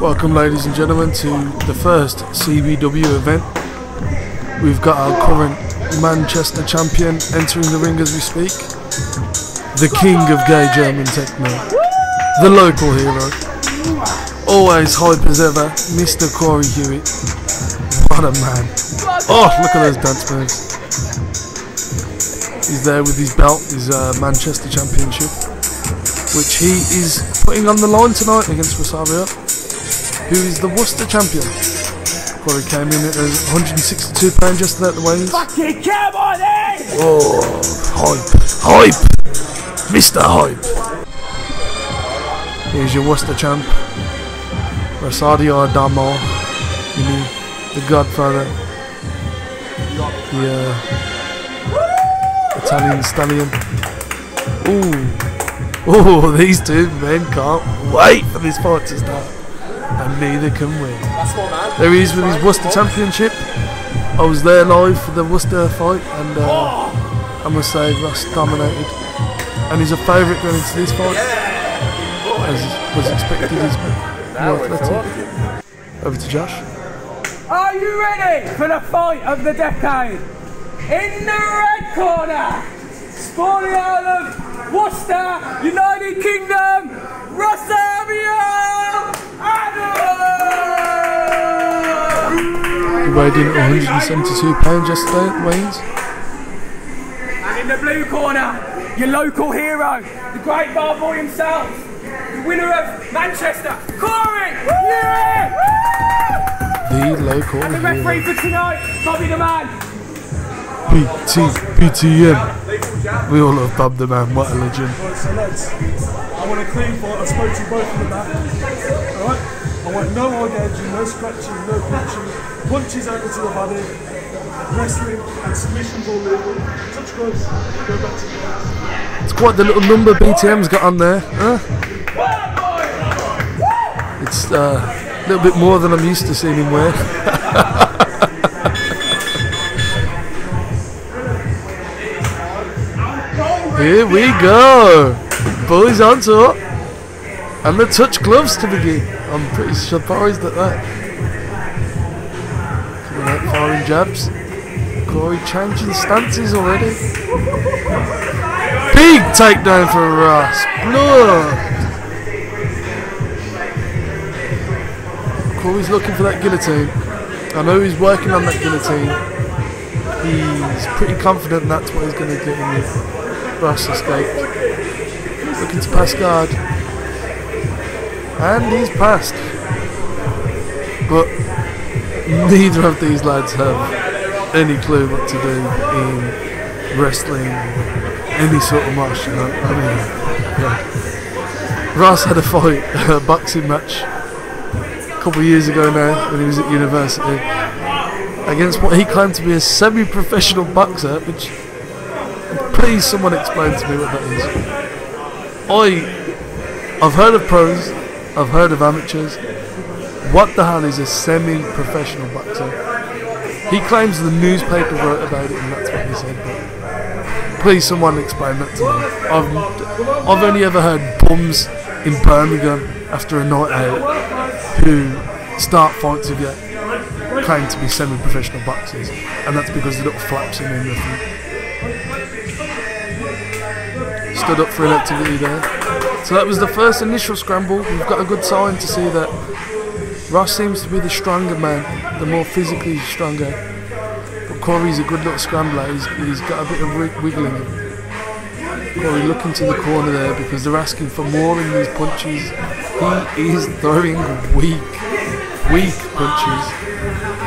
Welcome, ladies and gentlemen, to the first CBW event. We've got our current Manchester champion entering the ring as we speak. The king of gay German techno. The local hero. Always hype as ever, Mr. Corey Hewitt. What a man. Oh, look at those dance moves. He's there with his belt, his Manchester championship, which he is putting on the line tonight against Rosario, who is the Worcester champion. Corey came in at £162 yesterday at the weigh-ins. Fucking come on in! Oh, hype! Mr. Hype! Here's your Worcester champ, Rosario Adamo, the Godfather, the Italian stallion. Ooh, these two men can't wait for this fight to start. And neither can we. There he is with his Worcester championship. I was there live for the Worcester fight, and I must say Ross dominated. And he's a favourite going into this fight, as was expected. He's more athletic. Over to Josh. Are you ready for the fight of the decade? In the red corner, sporting out of Worcester, United Kingdom, Rosario! He weighed in at £172 yesterday at the weigh-ins. And in the blue corner, your local hero, the great bar boy himself, the winner of Manchester, Corey! Yeah! The local And the referee for tonight, Bobby the Man. BTM. We all love Bob the Man, what a legend. Right, so lads, I want a clean fight. I spoke to you both in the back. Alright? I want no hard edging, no scratching, no punching, punches out into the body, wrestling and submissions all legal. Touch gloves, go back to gloves. It's quite the little number BTM's got on there, huh? It's a little bit more than I'm used to seeing him wear. Here we go! Boys on top! And the touch gloves to begin. I'm pretty surprised at that. Coming out firing jabs. Corey changing stances already. Big takedown for Ross. Blood! Corey's looking for that guillotine. I know he's working on that guillotine. He's pretty confident that's what he's going to get in with. Ross escaped. Looking to pass guard. And he's passed. But neither of these lads have any clue what to do in wrestling or any sort of martial art. I mean, yeah. Ross had a fight, a boxing match, a couple of years ago now when he was at university, against what he claimed to be a semi-professional boxer, which, please someone explain to me what that is. I've heard of pros, I've heard of amateurs. What the hell is a semi-professional boxer? He claims the newspaper wrote about it and that's what he said, but please someone explain that to me. I've only ever heard bums in Birmingham after a night out who start fights with you claim to be semi-professional boxers, and that's because the little flaps in the front. Stood up for an activity there. So that was the first initial scramble. We've got a good sign to see that Ross seems to be the stronger man, the more physically stronger. But Corey's a good little scrambler. He's got a bit of wiggle in him. Corey looking to the corner there because they're asking for more in these punches. He is throwing weak punches.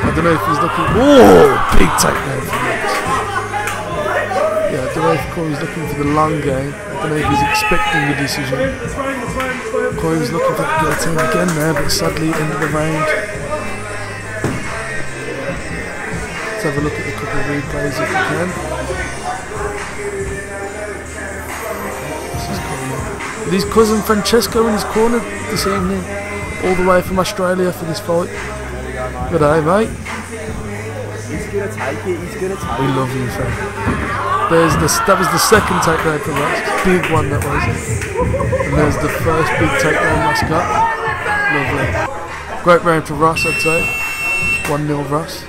I don't know if he's looking. Oh, big takedown for Ross. Yeah, I don't know if Corey's looking for the long game. I don't know if he's expecting the decision. Corey was looking for the guillotine again there, but sadly end of the round. Let's have a look at a couple of replays if we can. This is Corey. With his cousin Francesco in his corner this evening, all the way from Australia for this fight. Good day, mate. He's gonna take it, he's gonna take it. We love you, fam. That was the second takedown for Ross. Big one that was. And there's the first big takedown Ross got. Lovely. Great round for Ross, I'd say. 1-0 Ross.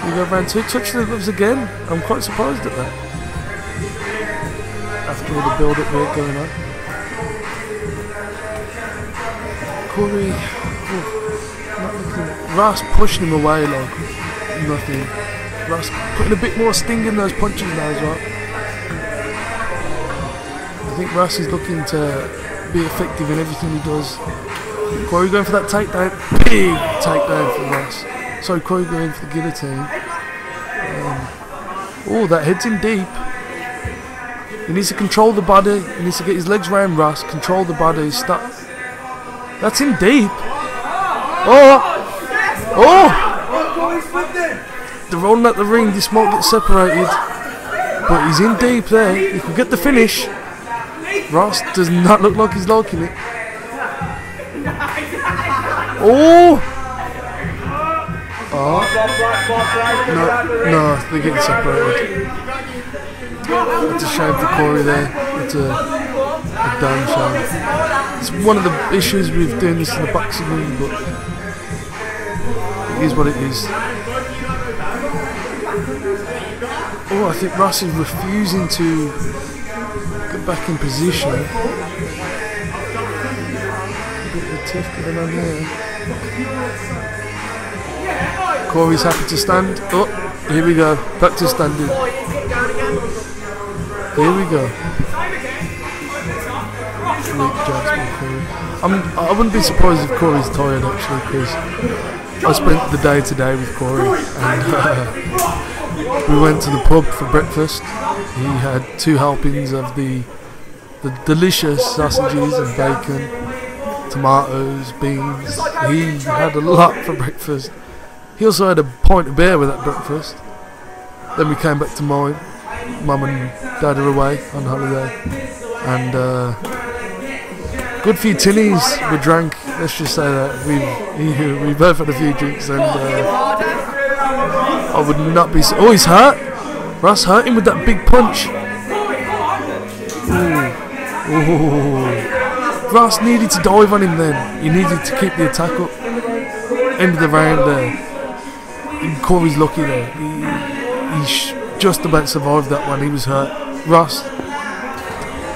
We go round 2. Touch the gloves again. I'm quite surprised at that. After all the build-up we had going on. Corey, Ross pushing him away like nothing. Ross putting a bit more sting in those punches now as well. I think Ross is looking to be effective in everything he does. Corey going for that takedown. Big takedown for Ross. So Corey going for the guillotine. Oh, that head's in deep. He needs to control the body. He needs to get his legs round Ross. Control the body. Stop. That's in deep. Oh! Oh! They're rolling at the ring. This might get separated. But he's in deep there. He can get the finish. Ross does not look like he's liking it. Oh! Oh! No, they're getting separated. It's a shame for Corey there. It's a damn shame. It's one of the issues with doing this in the boxing ring, but it is what it is. Oh, I think Ross is refusing to get back in position. A bit of a tiff going on here. Corey's happy to stand. Oh, here we go. Back to standing. Here we go. I wouldn't be surprised if Corey's tired actually, because I spent the day today with Corey and we went to the pub for breakfast. He had 2 helpings of the delicious sausages and bacon, tomatoes, beans. He had a lot for breakfast. He also had a pint of beer with that breakfast. Then we came back to mine. Mum and Dad are away on holiday, and good few tinnies were drank. Let's just say that we both had a few drinks, and I would not be. Oh, he's hurt. Ross hurt him with that big punch. Ooh. Ross needed to dive on him then. He needed to keep the attack up. End of the round there. And Corey's lucky there. He just about survived that one. He was hurt. Ross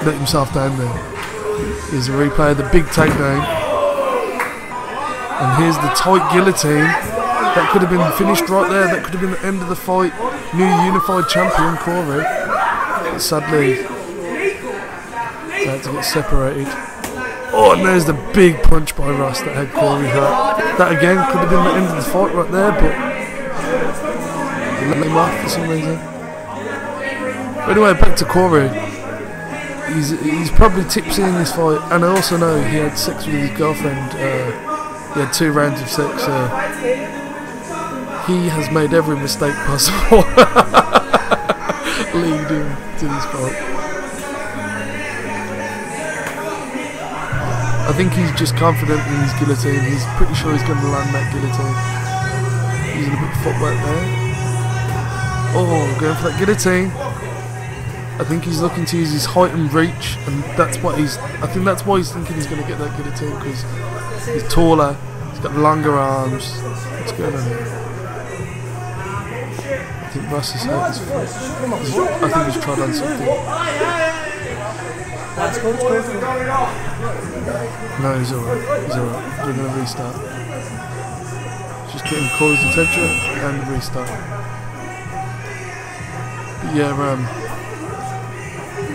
let himself down there. Here's a replay of the big takedown. And here's the tight guillotine. That could have been finished right there. That could have been the end of the fight. New unified champion Corey. But sadly, they had to get separated. Oh, and there's the big punch by Ross that had Corey hurt. That again could have been the end of the fight right there, but let him off for some reason. But anyway, back to Corey. He's probably tipsy in this fight, and I also know he had sex with his girlfriend. He had 2 rounds of sex, so he has made every mistake possible leading to this fight. I think he's just confident in his guillotine. He's pretty sure he's going to land that guillotine. Using a bit of footwork there. Oh, going for that guillotine. I think he's looking to use his height and reach, and that's what I think that's why he's thinking he's going to get that guillotine, because he's taller, he's got longer arms. What's going on here? I think Ross has hurt his foot. I think he's tried on something. No, he's alright. We're going to restart. Just getting Corey's attention and restart. But yeah,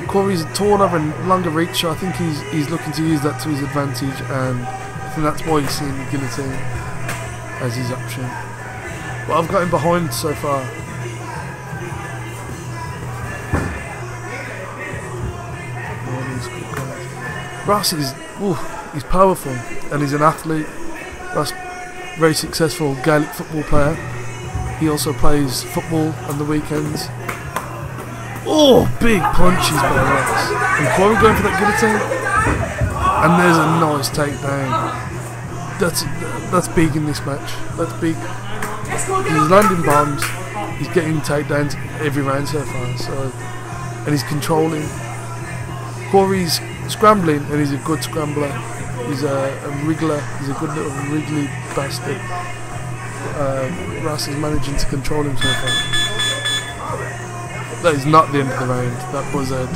Corey's taller and longer reach, so I think he's looking to use that to his advantage, and I think that's why he's seeing the guillotine as his option. But I've got him behind so far. Ross is, he's powerful and he's an athlete. Ross, very successful Gaelic football player. He also plays football on the weekends. Oh, big punches by Ross. And Corey going for that guillotine. And there's a nice takedown. That's big in this match. That's big. He's landing bombs. He's getting takedowns every round so far. And he's controlling. Corey's scrambling, and he's a good scrambler. He's a wriggler. He's a good little wriggly bastard. Ross is managing to control him so far. That is not the end of the round. That buzzer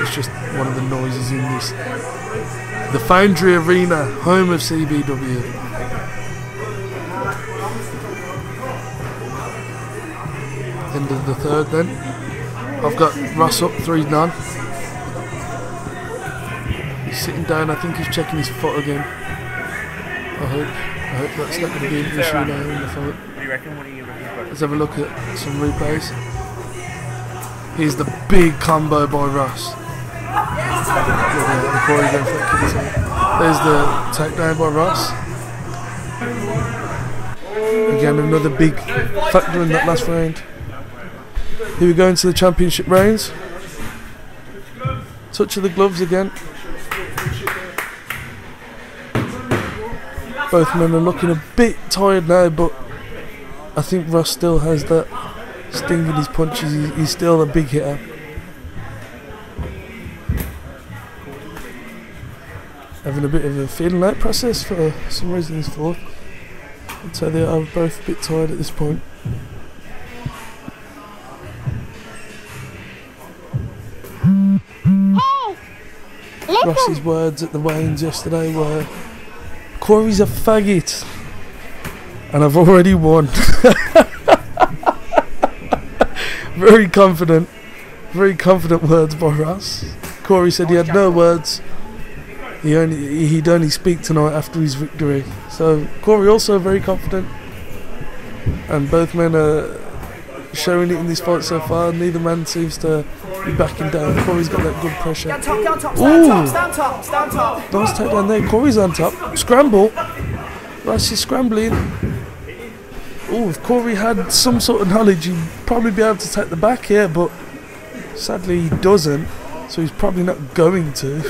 it's just one of the noises in this. The Foundry Arena, home of CBW. End of the third then. I've got Ross up 3-0. He's sitting down, I think he's checking his foot again. I hope that's not going to be an issue now in the fight. Let's have a look at some replays. Here's the big combo by Ross. There's the takedown by Ross. Again, another big factor in that last round. Here we go into the championship rounds. Touch of the gloves again. Both men are looking a bit tired now, but I think Ross still has that sting in his punches. He's still a big hitter. Having a bit of a feeling out process for some reason he's fourth. I'd say they are both a bit tired at this point. Ross's words at the weigh-ins yesterday were, "Corey's a faggot, and I've already won." Very confident words by Ross. Corey said he had no words. He'd only speak tonight after his victory. So Corey also very confident, and both men are showing it in this fight so far. Neither man seems to be backing down. Corey's got that good pressure. Ooh, stand top. Nice takedown there. Corey's on top. Scramble. Ross is scrambling. Oh, if Corey had some sort of knowledge, he'd probably be able to take the back here, but sadly he doesn't. So he's probably not going to.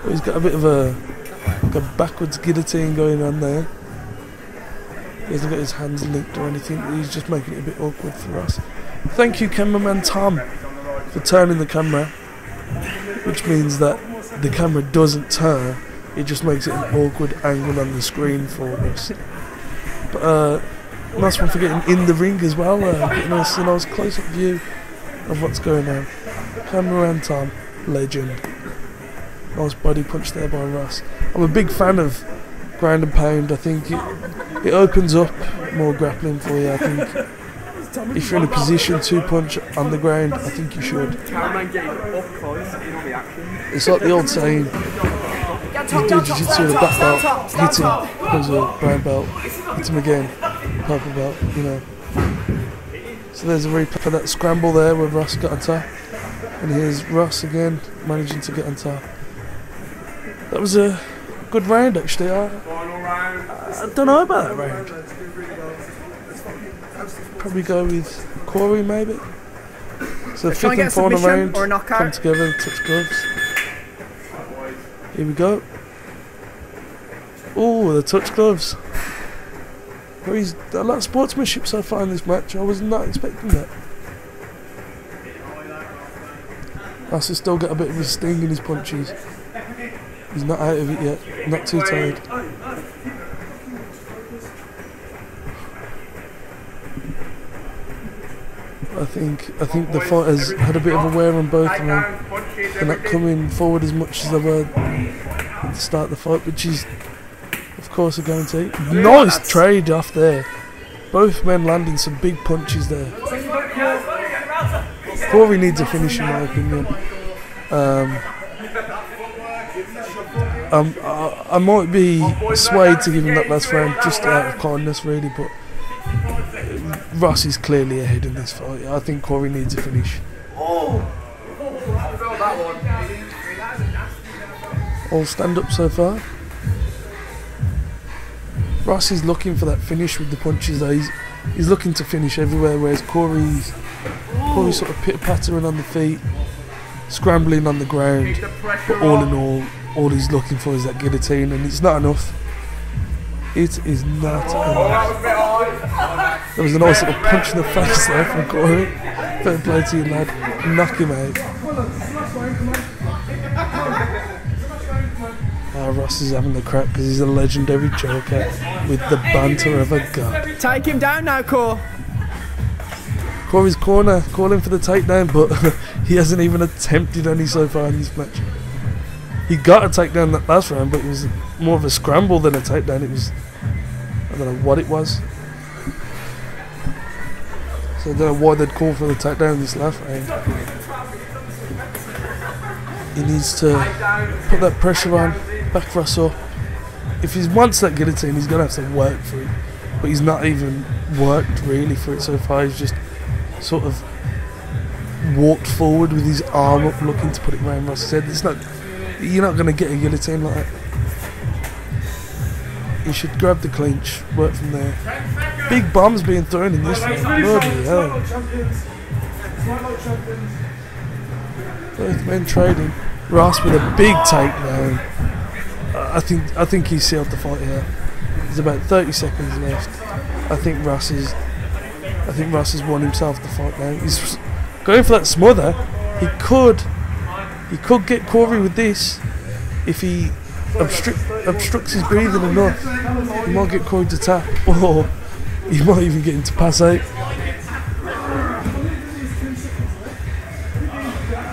He's got a bit of a backwards guillotine going on there. He hasn't got his hands linked or anything. He's just making it a bit awkward for us. Thank you, cameraman Tom, for turning the camera, which means that the camera doesn't turn. It just makes it an awkward angle on the screen for us. But nice one for getting in the ring as well, getting us a nice close-up view of what's going on. Cameraman Tom, legend. Nice body punch there by Ross. I'm a big fan of ground and pound. I think it opens up more grappling for you. I think if you're in a position to punch on the ground, I think you should. It's like the old saying, you do jiu-jitsu with a black belt, hit him, there's a brown belt, hit him again, purple belt, you know. So there's a replay for that scramble there where Ross got on top. And here's Ross again, managing to get on top. That was a good round actually. I don't know about that round. Probably go with Corey maybe. So the fifth and final round come together, touch gloves. Here we go. Oh, the touch gloves. There's a lot of sportsmanship so far in this match. I was not expecting that. Ross has still got a bit of a sting in his punches. He's not out of it yet, not too tired. I think the fighters had a bit of a wear on both of them. They're not coming forward as much as they were to start the fight, which is of course a guarantee. Nice trade off there. Both men landing some big punches there. Corey needs a finish in my opinion. I might be swayed to give him that last round just out of kindness really, but Ross is clearly ahead in this fight. I think Corey needs a finish. All stand up so far. Ross is looking for that finish with the punches though. He's looking to finish everywhere, whereas Corey's sort of pitter-pattering on the feet, scrambling on the ground, but all in all he's looking for is that guillotine, and it's not enough. It is not enough. There was a nice little punch in the face there from Corey. Fair play to you, lad. Knock him out. Ross is having the crap because he's a legendary joker with the banter of a god. Take him down now, Cor. Corey's corner, calling for the takedown, but he hasn't even attempted any so far in this match. He got a takedown that last round, but it was more of a scramble than a takedown. It was, I don't know what it was. So I don't know why they'd call for the takedown this last round. He needs to put that pressure on, back Russell. If he wants that guillotine, he's going to have to work for it. But he's not even worked really for it so far. He's just sort of walked forward with his arm up, looking to put it around Russell's head. It's not, you're not going to get a guillotine like that. You should grab the clinch, work from there. Big bombs being thrown in this one. Bloody hell. Both men trading. Ross with a big takedown. I think he sealed the fight here. There's about 30 seconds left. I think Ross has won himself the fight now. He's going for that smother. He could get Corey with this if he obstructs his breathing enough. He might get Corey to tap, or he might even get him to pass out.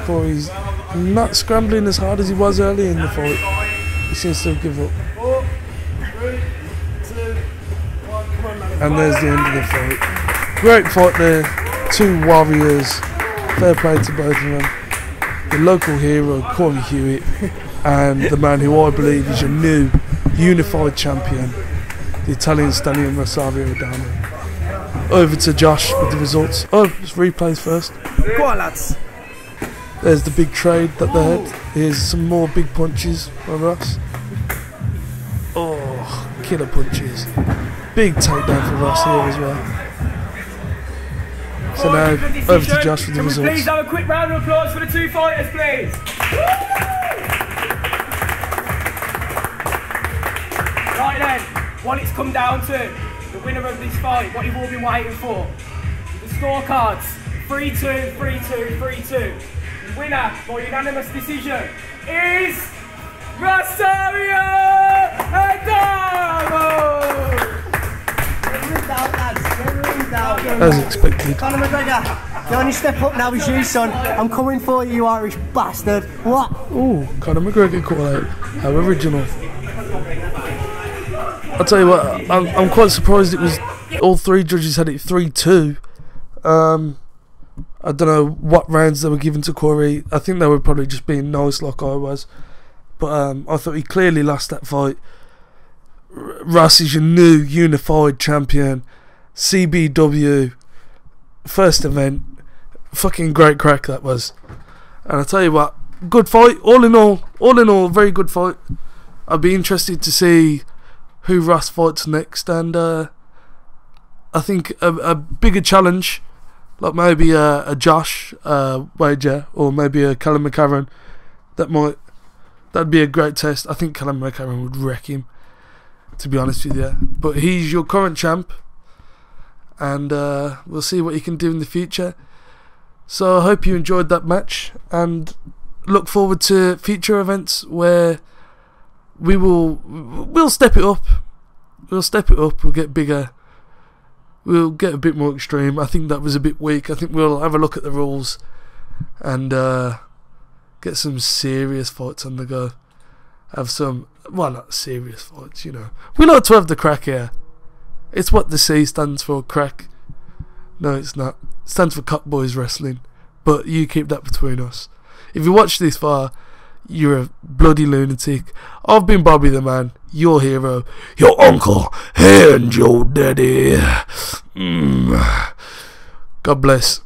Corey's not scrambling as hard as he was earlier in the fight. He seems to have given up. And there's the end of the fight. Great fight there. Two warriors. Fair play to both of them. The local hero, Corey Hewitt, and the man who I believe is your new unified champion, the Italian stallion Rosario Adamo. Over to Josh with the results. Oh, it's replays first. Go on, lads. There's the big trade that they had. Here's some more big punches by Ross. Oh, killer punches. Big takedown for Ross here as well. So now, over to Josh with the results. Please have a quick round of applause for the two fighters, please. Right then, what it's come down to, the winner of this fight, what you've all been waiting for. The scorecards, 3-2, 3-2, 3-2. The winner, by unanimous decision, is Rosario Adamo! As expected. Conor McGregor, the only step up now is you, son. I'm coming for you, you Irish bastard. What? Ooh, Conor McGregor call out. How original. I'll tell you what, I'm quite surprised it was all three judges had it 3-2. I don't know what rounds they were given to Corey. I think they were probably just being nice like I was. But I thought he clearly lost that fight. Ross is your new unified champion. CBW. First event. Fucking great crack that was. And I tell you what, good fight. All in all, very good fight. I'd be interested to see who Ross fights next. And I think a bigger challenge, like maybe a Josh wager, or maybe a Callum McCarron, that'd be a great test. I think Callum McCarron would wreck him, to be honest with you. But he's your current champ, and we'll see what he can do in the future. So I hope you enjoyed that match, and look forward to future events where we'll step it up. We'll get bigger. We'll get a bit more extreme. I think that was a bit weak. I think we'll have a look at the rules and get some serious fights on the go. Have some, well, not serious fights, you know. We like to have the crack here. It's what the C stands for, crack. No, it's not. It stands for Cock Boys Wrestling. But you keep that between us. If you watch this far, you're a bloody lunatic. I've been Bobby the Man, your hero, your uncle, and your daddy. God bless.